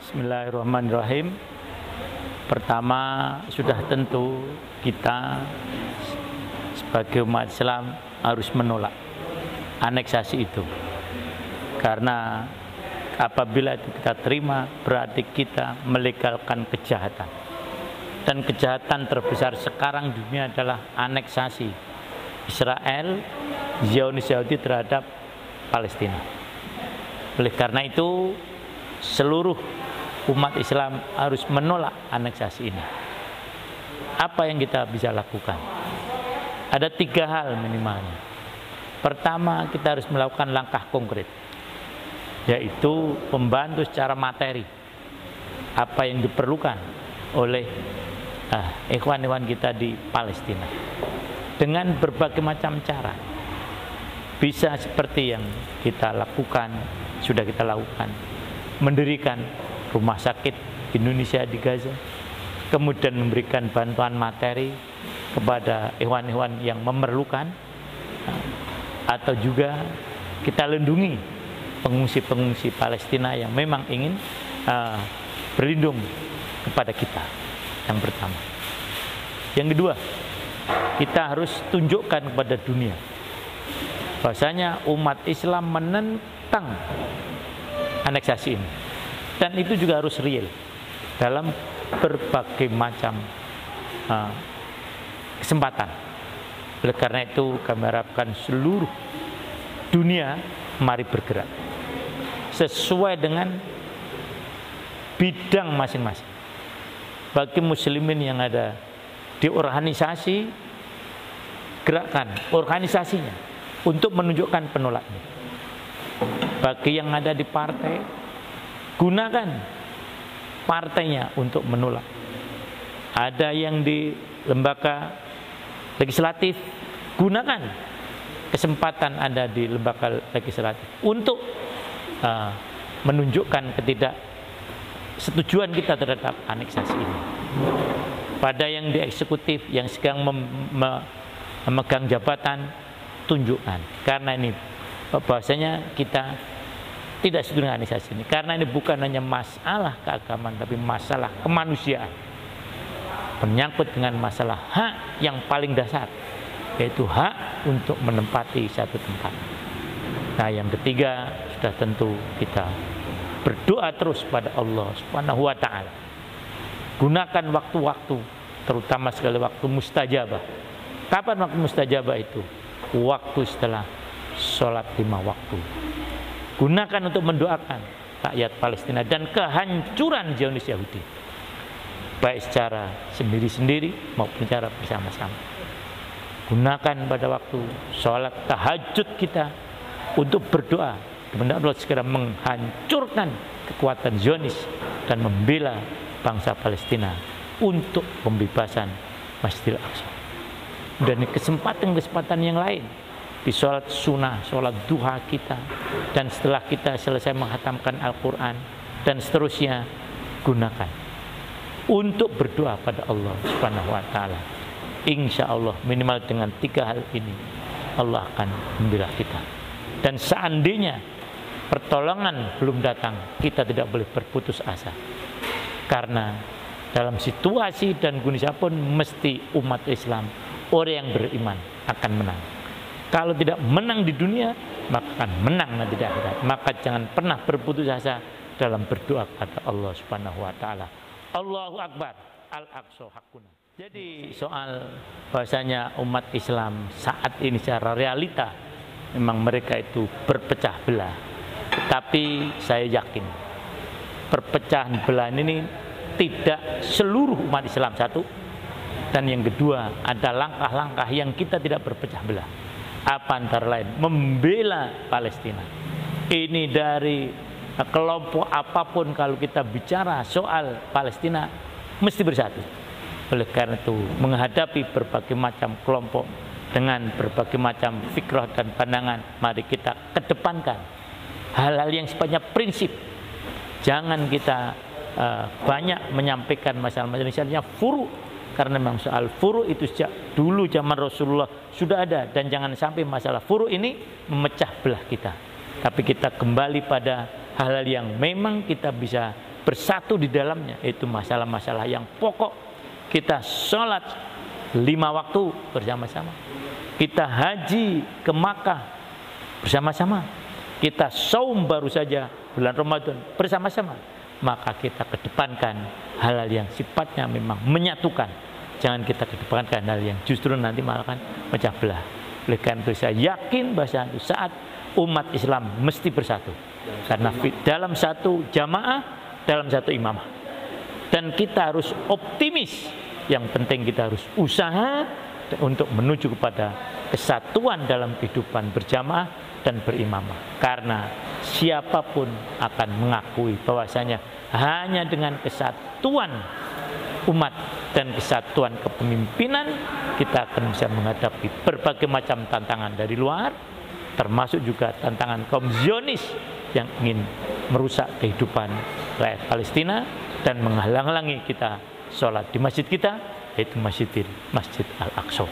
Bismillahirrahmanirrahim. Pertama, sudah tentu kita sebagai umat Islam harus menolak aneksasi itu. Karena apabila itu kita terima, berarti kita melegalkan kejahatan. Dan kejahatan terbesar sekarang di dunia adalah aneksasi Israel, Zionis Yahudi terhadap Palestina. Oleh karena itu, seluruh umat Islam harus menolak aneksasi ini. Apa yang kita bisa lakukan? Ada 3 hal minimalnya. Pertama, kita harus melakukan langkah konkret, yaitu membantu secara materi apa yang diperlukan oleh ikhwan-ikhwan kita di Palestina dengan berbagai macam cara. Bisa seperti yang kita lakukan, sudah kita lakukan, mendirikan rumah sakit Indonesia di Gaza, kemudian memberikan bantuan materi kepada ikhwan-ikhwan yang memerlukan, atau juga kita lindungi pengungsi-pengungsi Palestina yang memang ingin berlindung kepada kita. Yang pertama. Yang kedua, kita harus tunjukkan kepada dunia bahwasanya umat Islam menentang aneksasi ini, dan itu juga harus real dalam berbagai macam kesempatan. Oleh karena itu kami harapkan seluruh dunia mari bergerak sesuai dengan bidang masing-masing. Bagi muslimin yang ada di organisasi, gerakan organisasinya untuk menunjukkan penolaknya. Bagi yang ada di partai, gunakan partainya untuk menolak. Ada yang di lembaga legislatif, gunakan kesempatan ada di lembaga legislatif untuk menunjukkan ketidaksetujuan kita terhadap aneksasi ini. Pada yang di eksekutif yang sedang memegang jabatan, tunjukkan. Karena ini bahwasanya kita tidak setuju dengan aneksasi ini. Karena ini bukan hanya masalah keagamaan, tapi masalah kemanusiaan. Menyangkut dengan masalah hak yang paling dasar, yaitu hak untuk menempati satu tempat. Nah, yang ketiga, sudah tentu kita berdoa terus pada Allah Subhanahu wa ta'ala. Gunakan waktu-waktu, terutama sekali waktu mustajabah. Kapan waktu mustajabah itu? Waktu setelah sholat 5 waktu. Gunakan untuk mendoakan rakyat Palestina dan kehancuran Zionis Yahudi, baik secara sendiri-sendiri maupun secara bersama-sama. Gunakan pada waktu sholat tahajud kita untuk berdoa kepada Allah segera menghancurkan kekuatan Zionis dan membela bangsa Palestina untuk pembebasan Masjidil Aqsa. Dan kesempatan-kesempatan yang lain di sholat sunnah, sholat duha kita, dan setelah kita selesai menghatamkan Al-Quran dan seterusnya, gunakan untuk berdoa pada Allah Subhanahu wa ta'ala. Insya Allah minimal dengan 3 hal ini Allah akan membela kita. Dan seandainya pertolongan belum datang, kita tidak boleh berputus asa, karena dalam situasi dan kondisi pun mesti umat Islam, orang yang beriman akan menang. Kalau tidak menang di dunia, maka akan menang nanti di akhirat. Maka jangan pernah berputus asa dalam berdoa kepada Allah Subhanahu wa ta'ala. Allahu Akbar, Al-Aqsa hakuna. Jadi soal bahasanya umat Islam saat ini secara realita memang mereka itu berpecah belah. Tapi saya yakin perpecahan belah ini tidak seluruh umat Islam satu. Dan yang kedua, ada langkah-langkah yang kita tidak berpecah belah. Apa antara lain? Membela Palestina. Ini dari kelompok apapun, kalau kita bicara soal Palestina mesti bersatu. Oleh karena itu, menghadapi berbagai macam kelompok dengan berbagai macam fikrah dan pandangan, mari kita kedepankan hal-hal yang sifatnya prinsip. Jangan kita banyak menyampaikan masalah-masalah misalnya furu, karena memang soal furu itu sejak dulu zaman Rasulullah sudah ada, dan jangan sampai masalah furu ini memecah belah kita. Tapi kita kembali pada hal-hal yang memang kita bisa bersatu di dalamnya, yaitu masalah-masalah yang pokok. Kita sholat 5 waktu bersama-sama, kita haji ke Makkah bersama-sama, kita saum baru saja bulan Ramadan bersama-sama. Maka kita kedepankan hal-hal yang sifatnya memang menyatukan. Jangan kita kedepankan hal yang justru nanti malah kan pecah belah. Oleh karena itu saya yakin bahwa saat umat Islam mesti bersatu, karena dalam satu jamaah, dalam satu imamah. Dan kita harus optimis. Yang penting kita harus usaha untuk menuju kepada kesatuan dalam kehidupan berjamaah dan berimamah. Karena siapapun akan mengakui bahwasanya hanya dengan kesatuan umat dan kesatuan kepemimpinan kita akan bisa menghadapi berbagai macam tantangan dari luar, termasuk juga tantangan kaum Zionis yang ingin merusak kehidupan rakyat Palestina dan menghalang-halangi kita sholat di masjid kita, yaitu Masjid Al-Aqsa.